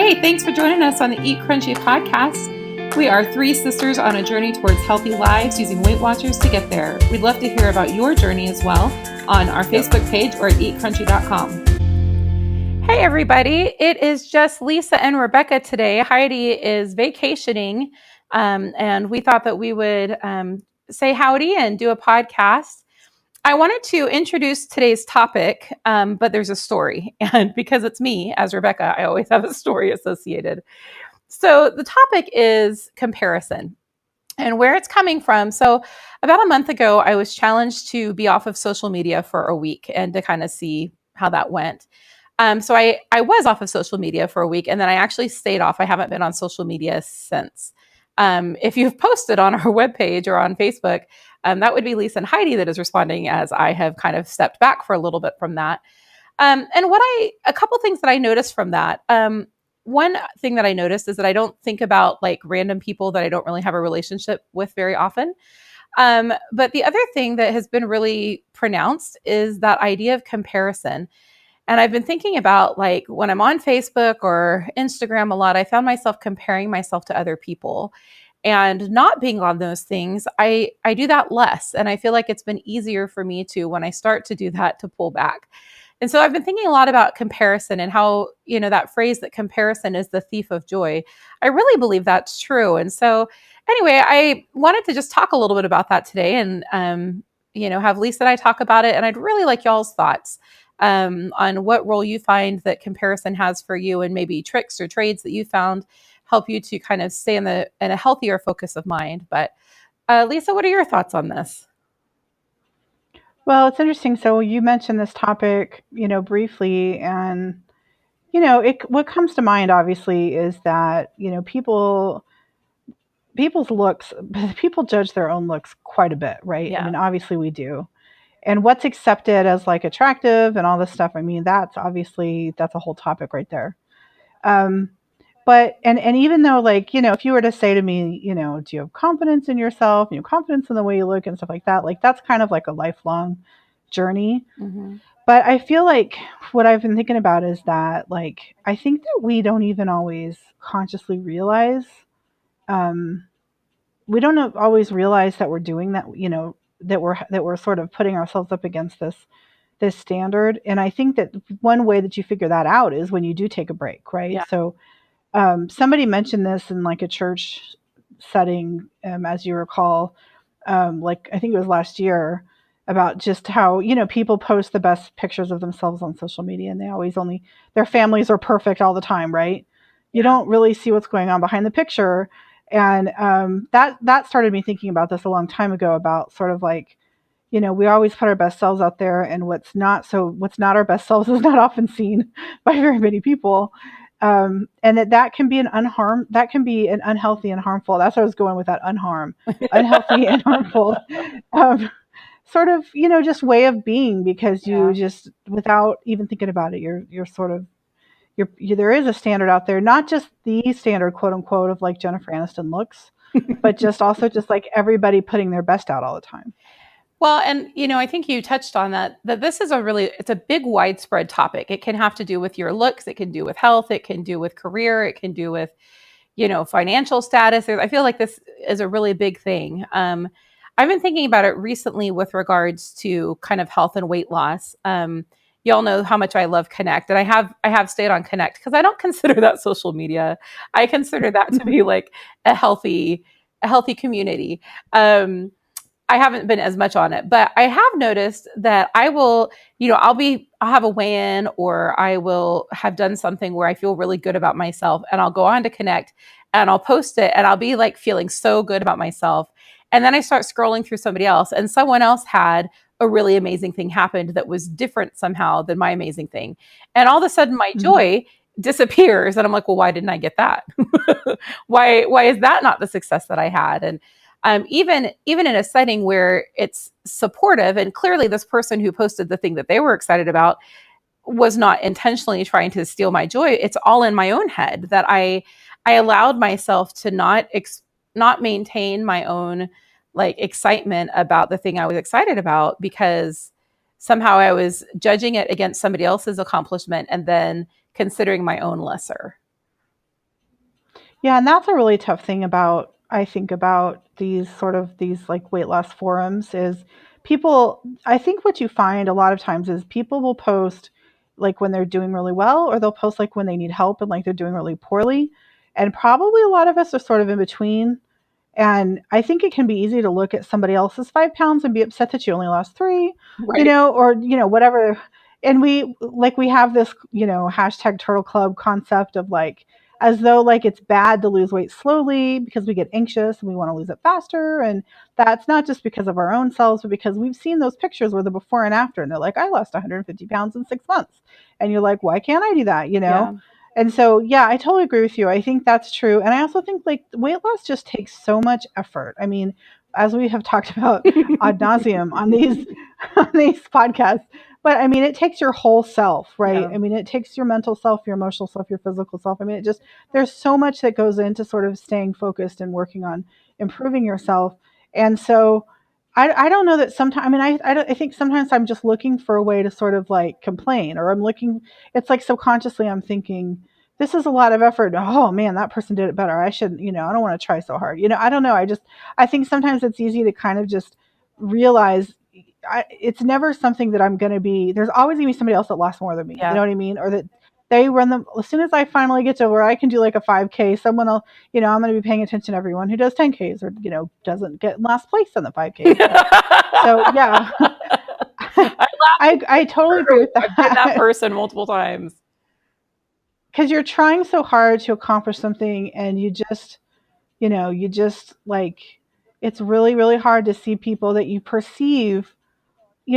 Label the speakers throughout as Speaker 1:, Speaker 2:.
Speaker 1: Hey, thanks for joining us on the Eat Crunchy podcast. We are three sisters on a journey towards healthy lives using Weight Watchers to get there. We'd love to hear about your journey as well on our Facebook page or at eatcrunchy.com. Hey, everybody. It is just Lisa and Rebecca today. Heidi is vacationing, and we thought that we would say howdy and do a podcast. I wanted to introduce today's topic, but there's a story. And because it's me, as Rebecca, I always have a story associated. So the topic is comparison and where it's coming from. So about a month ago, I was challenged to be off of social media for a week and to kind of see how that went. So I was off of social media for a week, and then I actually stayed off. I haven't been on social media since. If you've posted on our webpage or on Facebook, that would be Lisa and Heidi that is responding, as I have kind of stepped back for a little bit from that. And a couple things that I noticed from that. One thing that I noticed is that I don't think about like random people that I don't really have a relationship with very often. But the other thing that has been really pronounced is that idea of comparison. And I've been thinking about like when I'm on Facebook or Instagram a lot, I found myself comparing myself to other people and not being on those things. I do that less. And I feel like it's been easier for me to, when I start to do that, to pull back. And so I've been thinking a lot about comparison and how, that phrase that comparison is the thief of joy. I really believe that's true. And so anyway, I wanted to just talk a little bit about that today and, have Lisa and I talk about it. And I'd really like y'all's thoughts on what role you find that comparison has for you, and maybe tricks or trades that you found help you to kind of stay in a healthier focus of mind. But Lisa, what are your thoughts on this?
Speaker 2: Well, it's interesting. So you mentioned this topic, briefly, and what comes to mind obviously is that people's looks, people judge their own looks quite a bit, right?
Speaker 1: Yeah.
Speaker 2: I mean, obviously we do. And what's accepted as like attractive and all this stuff, I mean, that's a whole topic right there. But even though, like, if you were to say to me, do you have confidence in yourself, confidence in the way you look and stuff like that, like that's kind of like a lifelong journey.
Speaker 1: Mm-hmm.
Speaker 2: But I feel like what I've been thinking about is that, like, I think that we don't even always consciously realize, we don't always realize that we're doing that, that we're sort of putting ourselves up against this standard. And I think that one way that you figure that out is when you do take a break, right?
Speaker 1: Yeah.
Speaker 2: So somebody mentioned this in like a church setting, as you recall, like I think it was last year, about just how, people post the best pictures of themselves on social media, and they always their families are perfect all the time, right? You don't really see what's going on behind the picture. And that started me thinking about this a long time ago, about sort of like, we always put our best selves out there, and what's not our best selves is not often seen by very many people. And that can be an unhealthy and harmful. That's what I was going with, that unhealthy and harmful, sort of, just way of being, because you just, without even thinking about it, you're sort of, there is a standard out there, not just the standard, quote unquote, of like Jennifer Aniston looks, but just also just like everybody putting their best out all the time.
Speaker 1: Well, and, I think you touched on that this is it's a big widespread topic. It can have to do with your looks. It can do with health. It can do with career. It can do with, financial status. I feel like this is a really big thing. I've been thinking about it recently with regards to kind of health and weight loss. Y'all know how much I love Connect, and I have stayed on Connect because I don't consider that social media. I consider that to be like a healthy community. I haven't been as much on it, but I have noticed that I will, I'll have a weigh-in, or I will have done something where I feel really good about myself, and I'll go on to Connect and I'll post it, and I'll be like feeling so good about myself. And then I start scrolling through somebody else, and someone else had a really amazing thing happened that was different somehow than my amazing thing. And all of a sudden my joy disappears. And I'm like, well, why didn't I get that? Why is that not the success that I had? And even in a setting where it's supportive, and clearly this person who posted the thing that they were excited about was not intentionally trying to steal my joy. It's all in my own head that I allowed myself to not maintain my own like excitement about the thing I was excited about, because somehow I was judging it against somebody else's accomplishment and then considering my own lesser.
Speaker 2: Yeah, and that's a really tough thing about, I think, about these like weight loss forums is people, I think what you find a lot of times is people will post like when they're doing really well, or they'll post like when they need help and like they're doing really poorly. And probably a lot of us are sort of in between. And I think it can be easy to look at somebody else's 5 pounds and be upset that you only lost three,
Speaker 1: Right.
Speaker 2: or, whatever. And we have this, hashtag turtle club concept of like, as though like it's bad to lose weight slowly because we get anxious and we want to lose it faster. And that's not just because of our own selves, but because we've seen those pictures where the before and after, and they're like, I lost 150 pounds in 6 months. And you're like, why can't I do that?
Speaker 1: Yeah.
Speaker 2: And so, yeah, I totally agree with you. I think that's true. And I also think like weight loss just takes so much effort. I mean, as we have talked about ad nauseum on these on these podcasts, but I mean, it takes your whole self, right?
Speaker 1: Yeah.
Speaker 2: I mean, it takes your mental self, your emotional self, your physical self. I mean, there's so much that goes into sort of staying focused and working on improving yourself. And so, I don't know that sometimes, I mean, I think sometimes I'm just looking for a way to sort of like complain, or it's like subconsciously I'm thinking, this is a lot of effort. Oh man, that person did it better. I shouldn't, I don't want to try so hard. I don't know. I think sometimes it's easy to kind of just realize it's never something that I'm going to be, there's always going to be somebody else that lost more than me. You
Speaker 1: Yeah.
Speaker 2: know what I mean? Or that they run them, as soon as I finally get to where I can do like a 5K, someone will, I'm going to be paying attention to everyone who does 10Ks or, doesn't get last place on the 5K. So yeah,
Speaker 1: I
Speaker 2: I totally agree with
Speaker 1: I've been that
Speaker 2: that.
Speaker 1: person multiple times.
Speaker 2: Because you're trying so hard to accomplish something and you just like, it's really, really hard to see people that you perceive,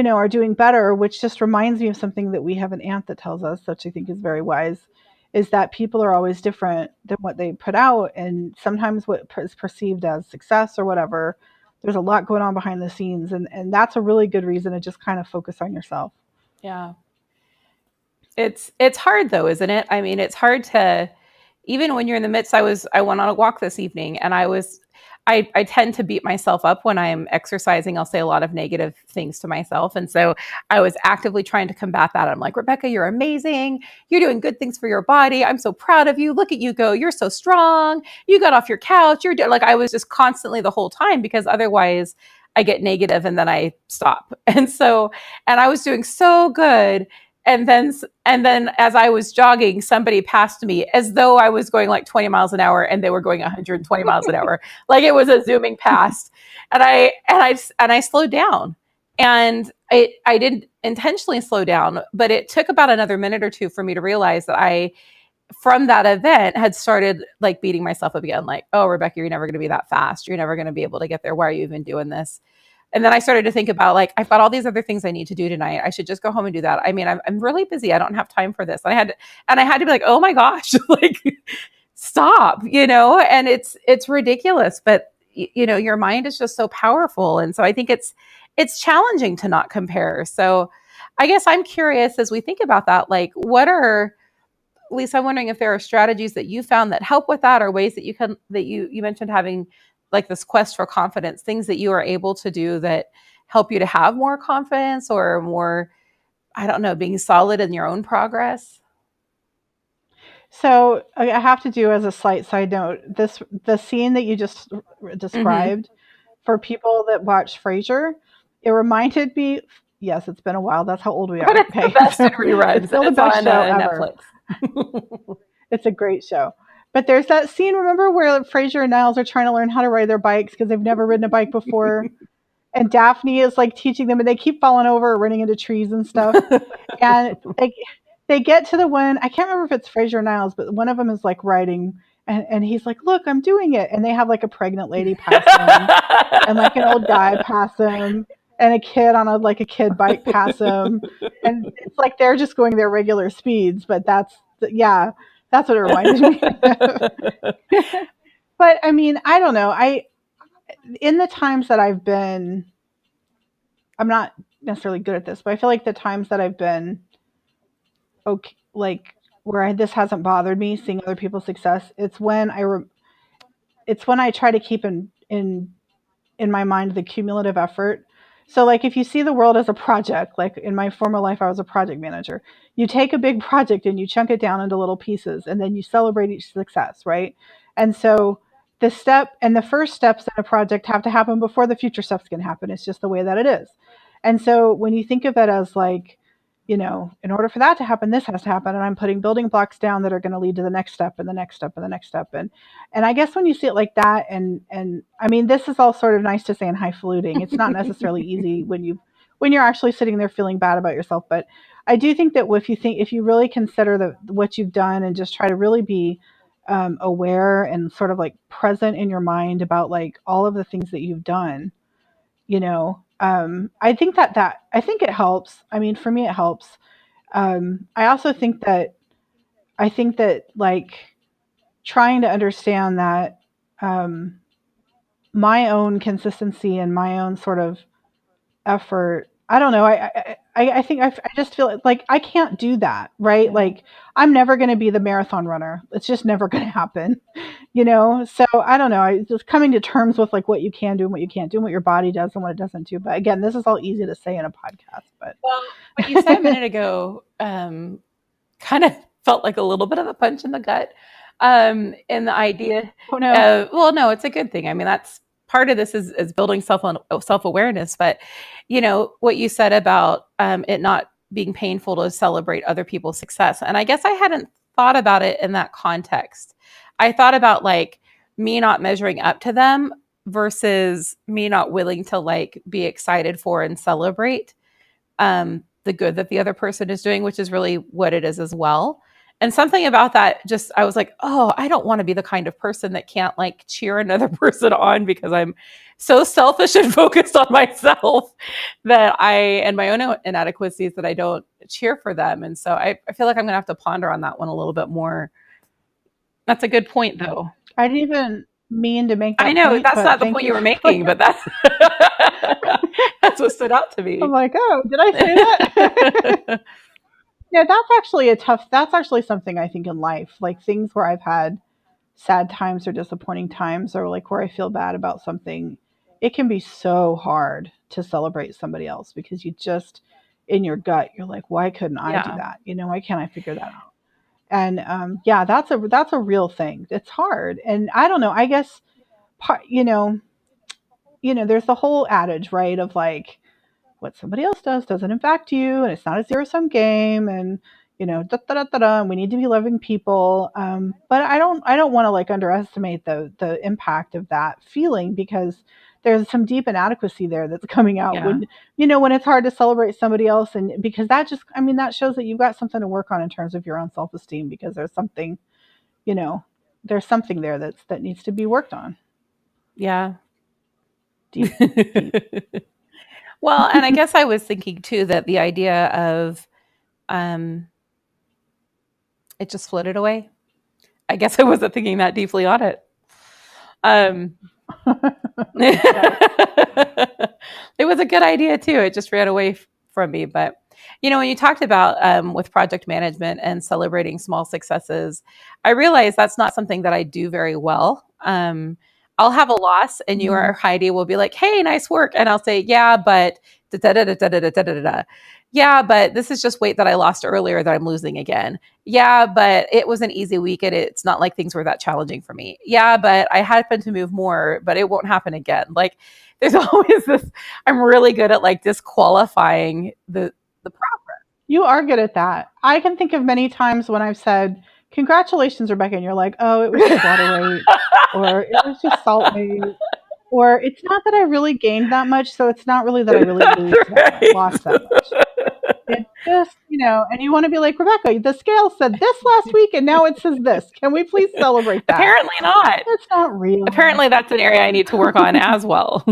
Speaker 2: are doing better, which just reminds me of something that we have an aunt that tells us, which I think is very wise, is that people are always different than what they put out. And sometimes what is perceived as success or whatever, there's a lot going on behind the scenes. And that's a really good reason to just kind of focus on yourself.
Speaker 1: Yeah. It's hard though, isn't it? I mean, it's hard to, even when you're in the midst. I went on a walk this evening, and I tend to beat myself up when I'm exercising. I'll say a lot of negative things to myself. And so I was actively trying to combat that. I'm like, Rebecca, you're amazing. You're doing good things for your body. I'm so proud of you. Look at you go. You're so strong. You got off your couch. Like, I was just constantly the whole time, because otherwise I get negative and then I stop. And I was doing so good. And then as I was jogging, somebody passed me as though I was going like 20 miles an hour, and they were going 120 miles an hour. Like, it was a zooming past. And I slowed down. And I didn't intentionally slow down, but it took about another minute or two for me to realize that I, from that event, had started like beating myself up again, like, oh, Rebecca, you're never going to be that fast. You're never going to be able to get there. Why are you even doing this? And then I started to think about, like, I've got all these other things I need to do tonight. I should just go home and do that. I mean, I'm really busy. I don't have time for this. And I had to be like, oh my gosh, like, stop, and it's ridiculous, but your mind is just so powerful. And so I think it's challenging to not compare. So I guess I'm curious, as we think about that, like, Lisa, I'm wondering if there are strategies that you found that help with that, or ways that you mentioned having like this quest for confidence, things that you are able to do that help you to have more confidence, or more, I don't know, being solid in your own progress.
Speaker 2: So I have to do, as a slight side note, the scene that you just
Speaker 1: Mm-hmm.
Speaker 2: described, for people that watch Frasier, it reminded me. Yes, it's been a while. That's how old we
Speaker 1: But
Speaker 2: are.
Speaker 1: it's the
Speaker 2: Okay,
Speaker 1: best in
Speaker 2: so it's
Speaker 1: reruns, and
Speaker 2: still the
Speaker 1: it's
Speaker 2: best
Speaker 1: on
Speaker 2: show ever.
Speaker 1: Netflix.
Speaker 2: It's a great show. But there's that scene, remember, where Frasier and Niles are trying to learn how to ride their bikes because they've never ridden a bike before, and Daphne is like teaching them, and they keep falling over, running into trees and stuff. And they get to the one, I can't remember if it's Fraser or Niles, but one of them is like riding, and he's like, look, I'm doing it. And they have like a pregnant lady pass them, and like an old guy pass them, and a kid on a kid bike pass them. And it's like they're just going their regular speeds, but yeah, that's what it reminded me of. But I mean, I don't know. In the times that I'm not necessarily good at this, but I feel like the times that I've been okay, like where this hasn't bothered me, seeing other people's success, it's when I try to keep in my mind the cumulative effort. So like if you see the world as a project, like in my former life I was a project manager. You take a big project and you chunk it down into little pieces, and then you celebrate each success, right? And so the first steps in a project have to happen before the future steps can happen. It's just the way that it is. And so when you think of it as like, in order for that to happen, this has to happen. And I'm putting building blocks down that are going to lead to the next step and the next step and the next step. And I guess when you see it like that, and I mean, this is all sort of nice to say and highfalutin. It's not necessarily easy when you're actually sitting there feeling bad about yourself. But I do think that if you really consider what you've done and just try to really be aware and sort of like present in your mind about like all of the things that you've done, I think I think it helps. I mean, for me, it helps. I also think that like trying to understand that um, my own consistency and my own sort of effort. I don't know. I think I just feel like I can't do that, right?
Speaker 1: Yeah.
Speaker 2: Like I'm never going to be the marathon runner. It's just never going to happen, So I don't know. I just coming to terms with like what you can do and what you can't do, and what your body does and what it doesn't do. But again, this is all easy to say in a podcast. But
Speaker 1: Well, what you said a minute ago kind of felt like a little bit of a punch in the gut. And the idea,
Speaker 2: oh no,
Speaker 1: well, no, it's a good thing. I mean, that's part of this is building self-awareness. But, what you said about it not being painful to celebrate other people's success. And I guess I hadn't thought about it in that context. I thought about like me not measuring up to them versus me not willing to like be excited for and celebrate the good that the other person is doing, which is really what it is as well. And something about that, just I was like, oh, I don't want to be the kind of person that can't like cheer another person on because I'm so selfish and focused on myself that and my own inadequacies that I don't cheer for them. And so I feel like I'm going to have to ponder on that one a little bit more. That's a good point, though.
Speaker 2: I didn't even mean to make that
Speaker 1: I know
Speaker 2: point,
Speaker 1: that's
Speaker 2: but
Speaker 1: not the
Speaker 2: thank
Speaker 1: point
Speaker 2: you
Speaker 1: you were
Speaker 2: for
Speaker 1: making, but that's that's what stood out to me.
Speaker 2: I'm like, oh, did I say that? Yeah, that's actually something I think in life, like things where I've had sad times or disappointing times or like where I feel bad about something. It can be so hard to celebrate somebody else because you just in your gut, you're like, why couldn't I do
Speaker 1: Yeah.
Speaker 2: that? Why can't I figure that out? And yeah, that's a real thing. It's hard. And I don't know, I guess part, there's the whole adage, right, of like what somebody else does doesn't impact you, and it's not a zero sum game, and da da da da da. And we need to be loving people, but I don't want to like underestimate the impact of that feeling because there's some deep inadequacy there that's coming out
Speaker 1: Yeah.
Speaker 2: when it's hard to celebrate somebody else, and because that shows that you've got something to work on in terms of your own self esteem because you know there's something there that needs to be worked on.
Speaker 1: Yeah.
Speaker 2: Deep.
Speaker 1: Well, and I guess I was thinking too that the idea of um, it just floated away. I guess I wasn't thinking that deeply on it. It was a good idea too. It just ran away from me. But when you talked about with project management and celebrating small successes, I realized that's not something that I do very well. I'll have a loss, and you or Heidi will be like, "Hey, nice work," and I'll say, "Yeah, but da da da da da da da da da. Yeah, but this is just weight that I lost earlier that I'm losing again. Yeah, but it was an easy week and it's not like things were that challenging for me. Yeah, but I happened to move more, but it won't happen again." Like there's always this, I'm really good at like disqualifying the progress.
Speaker 2: You are good at that. I can think of many times when I've said, "Congratulations, Rebecca," and you're like, "Oh, it was just water weight," or "It was just salt weight," or "It's not that I really gained that much, so it's not really that I really lost that much." It's just, and you want to be like, "Rebecca, the scale said this last week, and now it says this. Can we please celebrate that?"
Speaker 1: Apparently not.
Speaker 2: It's not real.
Speaker 1: Apparently that's an area I need to work on as well.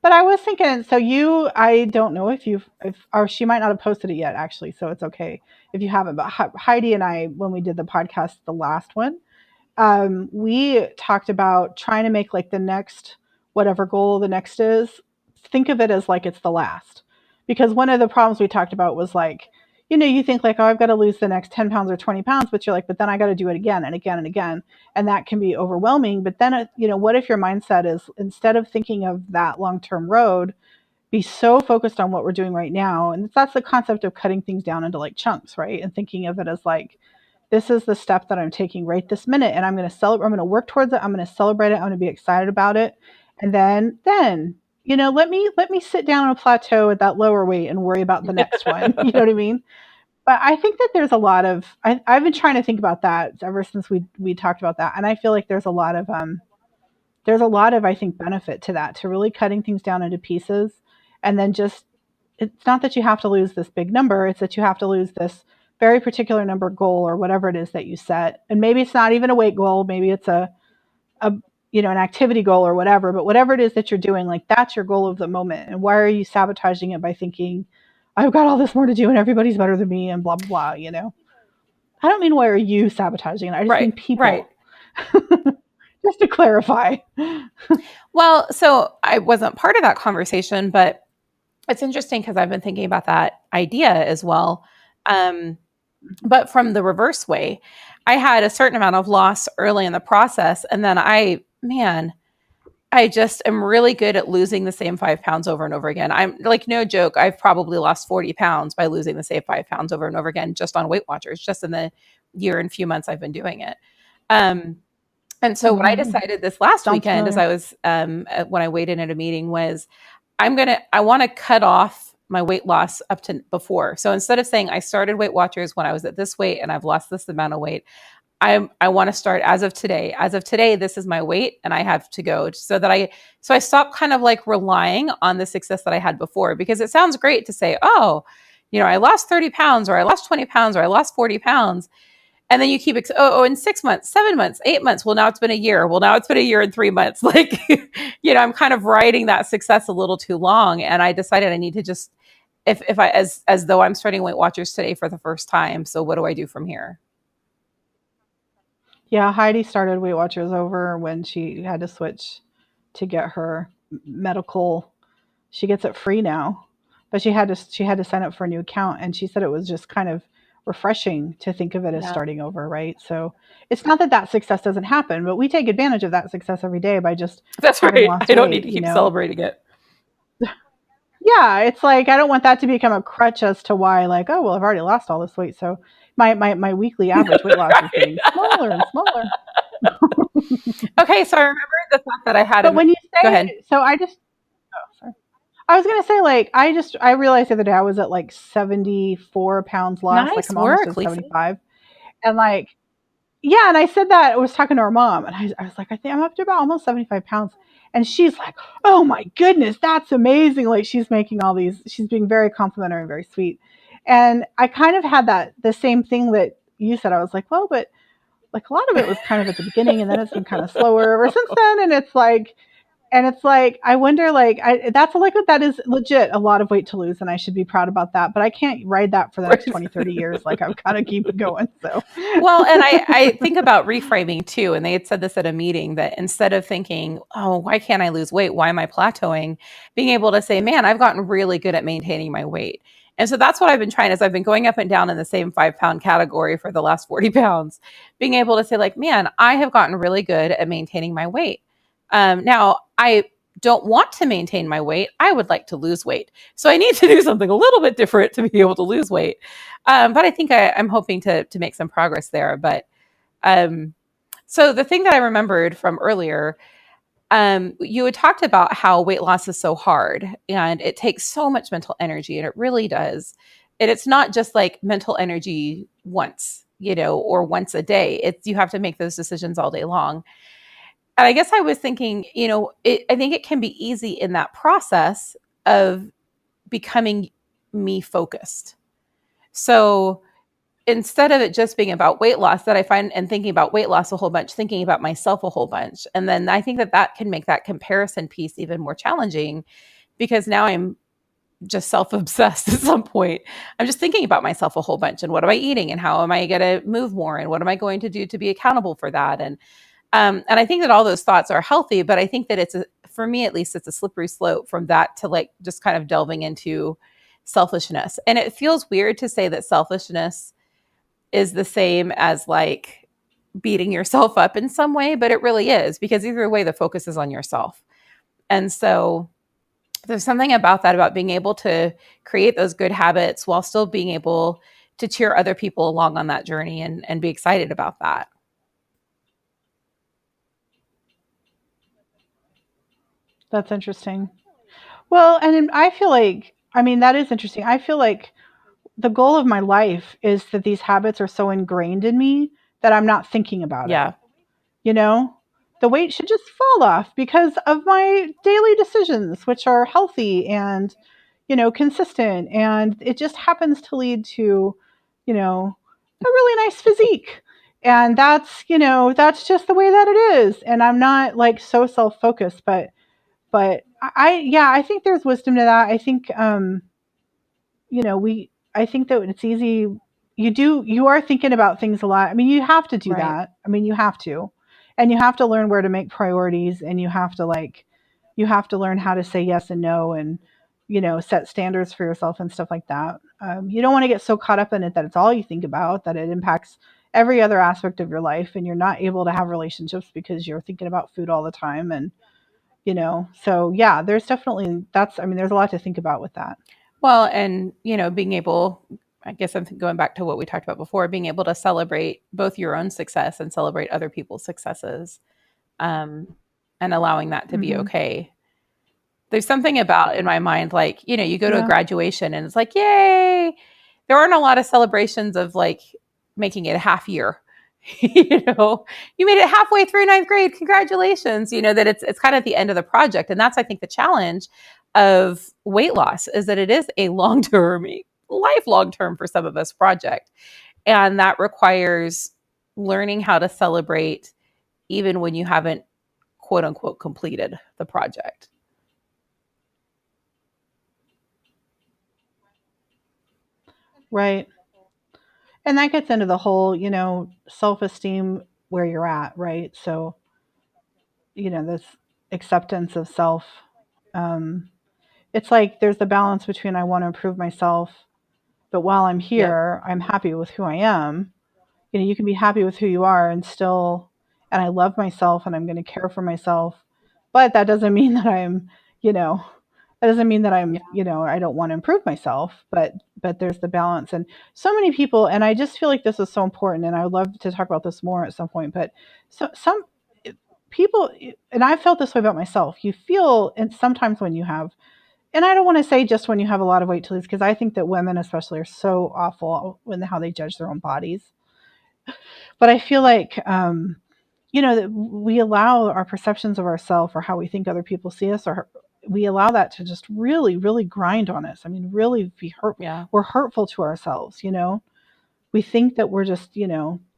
Speaker 2: But I was thinking, so I don't know if or she might not have posted it yet, actually, so it's okay if you haven't. But Heidi and I, when we did the podcast, the last one, we talked about trying to make like the next, whatever goal the next is, think of it as like it's the last. Because one of the problems we talked about was like, you think like, oh, I've got to lose the next 10 pounds or 20 pounds, but you're like, but then I got to do it again and again and again. And that can be overwhelming. But then, what if your mindset is instead of thinking of that long-term road, be so focused on what we're doing right now. And that's the concept of cutting things down into like chunks, right? And thinking of it as like, this is the step that I'm taking right this minute, and I'm going to celebrate. I'm going to work towards it. I'm going to celebrate it. I'm going to be excited about it. And then, let me sit down on a plateau at that lower weight and worry about the next one. You know what I mean? But I think that there's a lot of, I've been trying to think about that ever since we talked about that. And I feel like there's a lot of, I think, benefit to that, to really cutting things down into pieces. And then just, it's not that you have to lose this big number. It's that you have to lose this very particular number goal or whatever it is that you set. And maybe it's not even a weight goal. Maybe it's an activity goal or whatever, but whatever it is that you're doing, like, that's your goal of the moment. And why are you sabotaging it by thinking, I've got all this more to do and everybody's better than me and blah, blah, blah, I don't mean why are you sabotaging it. I just mean people.
Speaker 1: Right.
Speaker 2: Just to clarify.
Speaker 1: Well, so I wasn't part of that conversation, but it's interesting because I've been thinking about that idea as well. But from the reverse way, I had a certain amount of loss early in the process. And then I just am really good at losing the same 5 pounds over and over again. I'm like, no joke, I've probably lost 40 pounds by losing the same 5 pounds over and over again, just on Weight Watchers, just in the year and few months I've been doing it. And so what I decided this last weekend, as I was, when I weighed in at a meeting, was I want to cut off my weight loss up to before. So instead of saying I started Weight Watchers when I was at this weight and I've lost this amount of weight, I want to start as of today. As of today, this is my weight and I have to go, so I stopped kind of like relying on the success that I had before, because it sounds great to say, oh, I lost 30 pounds or I lost 20 pounds or I lost 40 pounds. And then you keep, in 6 months, 7 months, 8 months. Well, now it's been a year. Well, now it's been a year and 3 months. Like, I'm kind of riding that success a little too long. And I decided I need to just, if I, as though I'm starting Weight Watchers today for the first time. So what do I do from here?
Speaker 2: Yeah. Heidi started Weight Watchers over when she had to switch to get her medical. She gets it free now, but she had to sign up for a new account. And she said it was just kind of refreshing to think of it as starting over, right? So it's not that success doesn't happen, but we take advantage of that success every day by just
Speaker 1: that's right. I don't need to keep celebrating it.
Speaker 2: Yeah, it's like I don't want that to become a crutch as to why, like, oh well, I've already lost all this weight, so my weekly average weight loss is getting smaller and smaller.
Speaker 1: Okay, so I remember the thought that I had.
Speaker 2: But when you say,
Speaker 1: go ahead.
Speaker 2: So I was going to say, like, I realized the other day I was at like 74 pounds lost.
Speaker 1: Nice
Speaker 2: like I'm almost
Speaker 1: work,
Speaker 2: at 75. And like, yeah. And I said that, I was talking to her mom and I was like, I think I'm up to about almost 75 pounds. And she's like, oh my goodness, that's amazing. Like she's being very complimentary and very sweet. And I kind of had the same thing that you said. I was like, well, but like a lot of it was kind of at the beginning and then it's been kind of slower ever since then. And it's like, I wonder, like, that is legit a lot of weight to lose, and I should be proud about that. But I can't ride that for the next 20, 30 years. Like, I've got to keep it going. So,
Speaker 1: well, and I think about reframing too. And they had said this at a meeting, that instead of thinking, oh, why can't I lose weight? Why am I plateauing? Being able to say, man, I've gotten really good at maintaining my weight. And so that's what I've been trying, is I've been going up and down in the same 5 pound category for the last 40 pounds, being able to say, like, man, I have gotten really good at maintaining my weight. Now, I don't want to maintain my weight. I would like to lose weight. So I need to do something a little bit different to be able to lose weight. But I think I'm hoping to make some progress there. But so the thing that I remembered from earlier, you had talked about how weight loss is so hard and it takes so much mental energy, and it really does. And it's not just like mental energy once, or once a day. You have to make those decisions all day long. And I guess I was thinking, I think it can be easy in that process of becoming me focused. So instead of it just being about weight loss, that I find, and thinking about weight loss a whole bunch, thinking about myself a whole bunch. And then I think that can make that comparison piece even more challenging, because now I'm just self-obsessed at some point. I'm just thinking about myself a whole bunch, and what am I eating, and how am I going to move more, and what am I going to do to be accountable for that? And I think that all those thoughts are healthy, but I think that for me, at least, it's a slippery slope from that to like just kind of delving into selfishness. And it feels weird to say that selfishness is the same as like beating yourself up in some way, but it really is, because either way, the focus is on yourself. And so there's something about that, about being able to create those good habits while still being able to cheer other people along on that journey and be excited about that.
Speaker 2: That's interesting. Well, and I feel like, I mean, that is interesting. I feel like the goal of my life is that these habits are so ingrained in me that I'm not thinking about it.
Speaker 1: Yeah.
Speaker 2: You know, the weight should just fall off because of my daily decisions, which are healthy and, consistent. And it just happens to lead to, a really nice physique. And that's just the way that it is. And I'm not like so self-focused, but yeah, I think there's wisdom to that. I think, you know, we, I think that it's easy. You are thinking about things a lot. I mean, you have to do
Speaker 1: Right.
Speaker 2: that. I mean, you have to, and you have to learn where to make priorities, and you have to learn how to say yes and no, and, set standards for yourself and stuff like that. You don't want to get so caught up in it that it's all you think about, that it impacts every other aspect of your life, and you're not able to have relationships because you're thinking about food all the time. And, so yeah, there's definitely, there's a lot to think about with that.
Speaker 1: Well, and, being able, I guess I'm going back to what we talked about before, being able to celebrate both your own success and celebrate other people's successes, and allowing that to be
Speaker 2: Hmm.
Speaker 1: okay. There's something about, in my mind, like, you go to a
Speaker 2: Yeah.
Speaker 1: graduation and it's like, yay. There aren't a lot of celebrations of like making it a half year. You made it halfway through ninth grade. Congratulations. That it's kind of at the end of the project. And that's, I think, the challenge of weight loss, is that it is a long-term, lifelong term for some of us project. And that requires learning how to celebrate even when you haven't, quote unquote, completed the project.
Speaker 2: Right. And that gets into the whole, self-esteem where you're at, right? So, this acceptance of self. Um, it's like there's the balance between, I want to improve myself, but while I'm
Speaker 1: Yep.
Speaker 2: here, I'm happy with who I am. You can be happy with who you are and I love myself and I'm going to care for myself. But that doesn't mean that you know, that doesn't mean that
Speaker 1: Yeah.
Speaker 2: I don't want to improve myself, but there's the balance. And so many people, and I just feel like this is so important, and I would love to talk about this more at some point, but some people, and I've felt this way about myself, you feel, and sometimes when you have, and I don't want to say just when you have a lot of weight to lose, because I think that women especially are so awful in how they judge their own bodies. But I feel like, that we allow our perceptions of ourselves, or how we think other people see us, or we allow that to just really, really grind on us. I mean, really be hurt.
Speaker 1: Yeah.
Speaker 2: We're hurtful to ourselves. We think that we're just,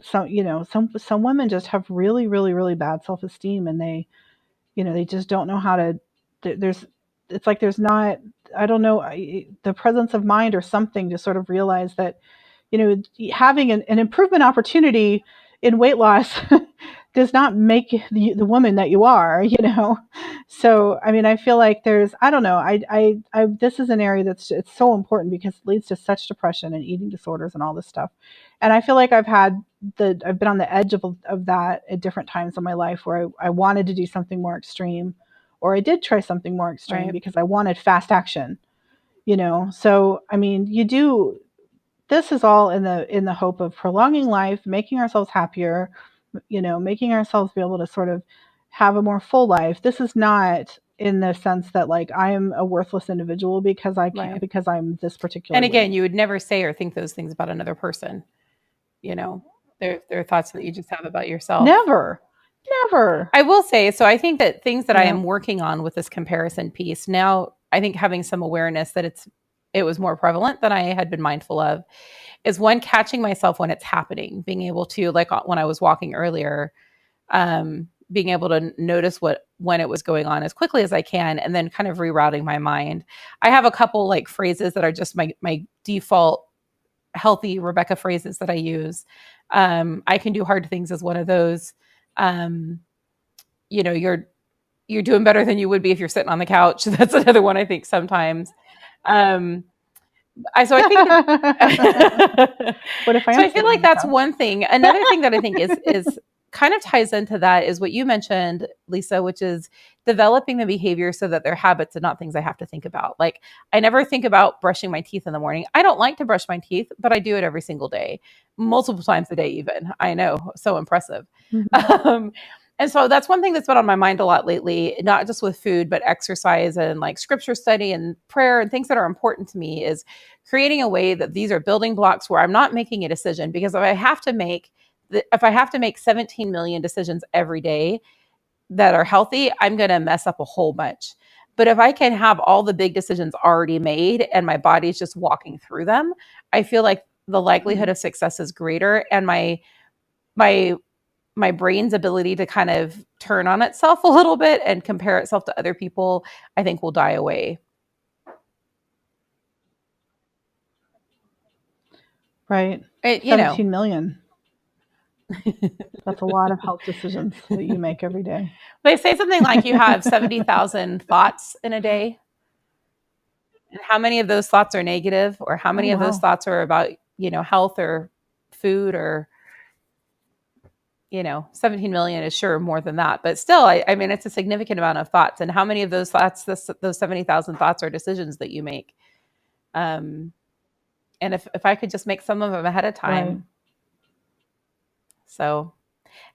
Speaker 2: some women just have really, really, really bad self-esteem, and they just don't know how to. There's, it's like there's not. I don't know, the presence of mind or something to sort of realize that, having an improvement opportunity in weight loss does not make the woman that you are. So, I mean, I feel like there's, I don't know, this is an area it's so important because it leads to such depression and eating disorders and all this stuff. And I feel like I've been on the edge of that at different times in my life, where I wanted to do something more extreme, or I did try something more extreme,
Speaker 1: Right.
Speaker 2: because I wanted fast action. So, I mean, this is all in the hope of prolonging life, making ourselves happier, making ourselves be able to sort of have a more full life. This is not in the sense that, like, I am a worthless individual because I can't,
Speaker 1: Right.
Speaker 2: because I'm this particular
Speaker 1: And again,
Speaker 2: weight.
Speaker 1: you would never say or think those things about another person. They're thoughts that you just have about yourself.
Speaker 2: Never.
Speaker 1: I will say, so I think that things that I
Speaker 2: Yeah.
Speaker 1: am working on with this comparison piece now, I think having some awareness that it was more prevalent than I had been mindful of, is one, catching myself when it's happening, being able to, like when I was walking earlier, being able to notice when it was going on as quickly as I can, and then kind of rerouting my mind. I have a couple like phrases that are just my default healthy Rebecca phrases that I use. I can do hard things as one of those. Um, you're doing better than you would be if you're sitting on the couch. That's another one I think sometimes. Um, so I think
Speaker 2: What if I
Speaker 1: so
Speaker 2: am
Speaker 1: I feel
Speaker 2: sitting on
Speaker 1: like
Speaker 2: the
Speaker 1: that's
Speaker 2: couch?
Speaker 1: one thing. Another thing that I think is kind of ties into that is what you mentioned, Lisa, which is developing the behavior so that they're habits and not things I have to think about. Like, I never think about brushing my teeth in the morning. I don't like to brush my teeth, but I do it every single day, multiple times a day, even. I know, so impressive.
Speaker 2: Mhm.
Speaker 1: And so that's one thing that's been on my mind a lot lately, not just with food, but exercise and like scripture study and prayer and things that are important to me, is creating a way that these are building blocks where I'm not making a decision. Because if I have to make 17 million decisions every day that are healthy, I'm going to mess up a whole bunch. But if I can have all the big decisions already made and my body's just walking through them, I feel like the likelihood of success is greater, and my my brain's ability to kind of turn on itself a little bit and compare itself to other people, I think, will die away.
Speaker 2: Right.
Speaker 1: It, you know,
Speaker 2: 17 million. That's a lot of health decisions that you make every day.
Speaker 1: they say something like you have 70,000 thoughts in a day. And how many of those thoughts are negative, or how
Speaker 2: Oh,
Speaker 1: many of those
Speaker 2: wow.
Speaker 1: thoughts are about, health or food, or, 17 million is sure more than that. But still, I mean, it's a significant amount of thoughts. And how many of those thoughts, those 70,000 thoughts, are decisions that you make? Um, and if I could just make some of them ahead of time.
Speaker 2: Right.
Speaker 1: So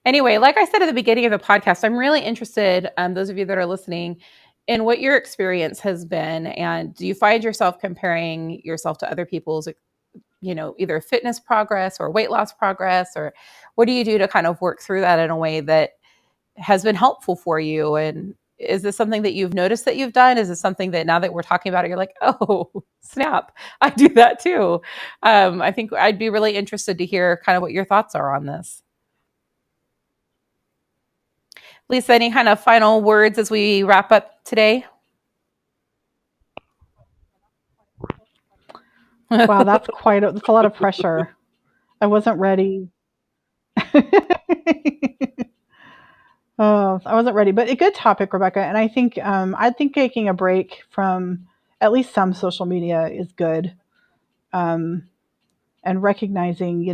Speaker 1: anyway, like I said at the beginning of the podcast, I'm really interested, those of you that are listening, in what your experience has been. And do you find yourself comparing yourself to other people's, either fitness progress or weight loss progress? Or what do you do to kind of work through that in a way that has been helpful for you? And is this something that you've noticed that you've done? Is this something that now that we're talking about it, you're like, oh, snap, I do that too? I think I'd be really interested to hear kind of what your thoughts are on this. Lisa, any kind of final words as we wrap up today?
Speaker 2: Wow, that's a lot of pressure. I wasn't ready. Oh, I wasn't ready, but a good topic, Rebecca. And I think taking a break from at least some social media is good. Um, and recognizing,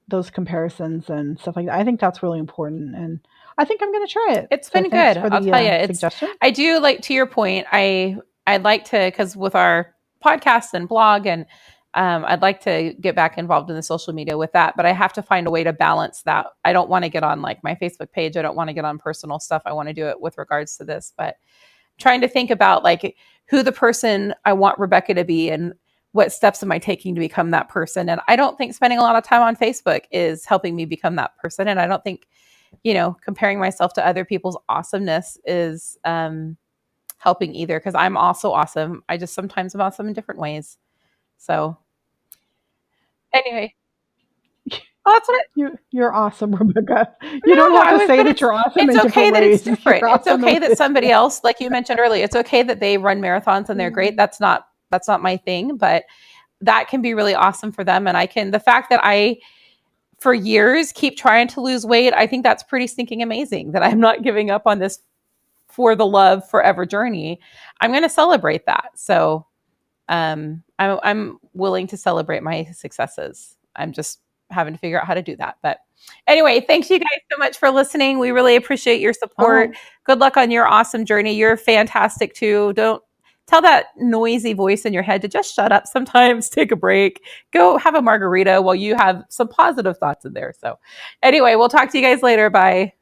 Speaker 2: those comparisons and stuff like that. I think that's really important, and I think I'm going to try it.
Speaker 1: It's
Speaker 2: So
Speaker 1: been
Speaker 2: thanks
Speaker 1: good.
Speaker 2: for
Speaker 1: I'll
Speaker 2: the
Speaker 1: tell you,
Speaker 2: suggestion.
Speaker 1: I do like, to your point, I'd like to, because with our podcast and blog, and I'd like to get back involved in the social media with that, but I have to find a way to balance that. I don't want to get on like my Facebook page. I don't want to get on personal stuff. I want to do it with regards to this, but trying to think about like who the person I want Rebecca to be, and what steps am I taking to become that person. And I don't think spending a lot of time on Facebook is helping me become that person. And I don't think, comparing myself to other people's awesomeness is helping either, because I'm also awesome. I just sometimes am awesome in different ways. So anyway, well, that's what
Speaker 2: You're awesome, Rebecca. You don't
Speaker 1: no,
Speaker 2: have
Speaker 1: I
Speaker 2: to
Speaker 1: was,
Speaker 2: say
Speaker 1: but
Speaker 2: that you're awesome
Speaker 1: it's
Speaker 2: in
Speaker 1: okay
Speaker 2: different
Speaker 1: that it's
Speaker 2: ways.
Speaker 1: different.
Speaker 2: You're
Speaker 1: It's
Speaker 2: awesome the
Speaker 1: okay
Speaker 2: way
Speaker 1: that
Speaker 2: that you
Speaker 1: somebody
Speaker 2: are.
Speaker 1: else, like you mentioned earlier, it's okay that they run marathons and they're great. That's not my thing, but that can be really awesome for them. And the fact that I, for years, keep trying to lose weight, I think that's pretty stinking amazing, that I'm not giving up on this for the love forever journey. I'm going to celebrate that. So I'm willing to celebrate my successes. I'm just having to figure out how to do that. But anyway, thanks you guys so much for listening. We really appreciate your
Speaker 2: All
Speaker 1: support.
Speaker 2: right.
Speaker 1: Good luck on your awesome journey. You're fantastic too. Don't tell that noisy voice in your head to just shut up sometimes. Take a break. Go have a margarita while you have some positive thoughts in there. So anyway, we'll talk to you guys later. Bye.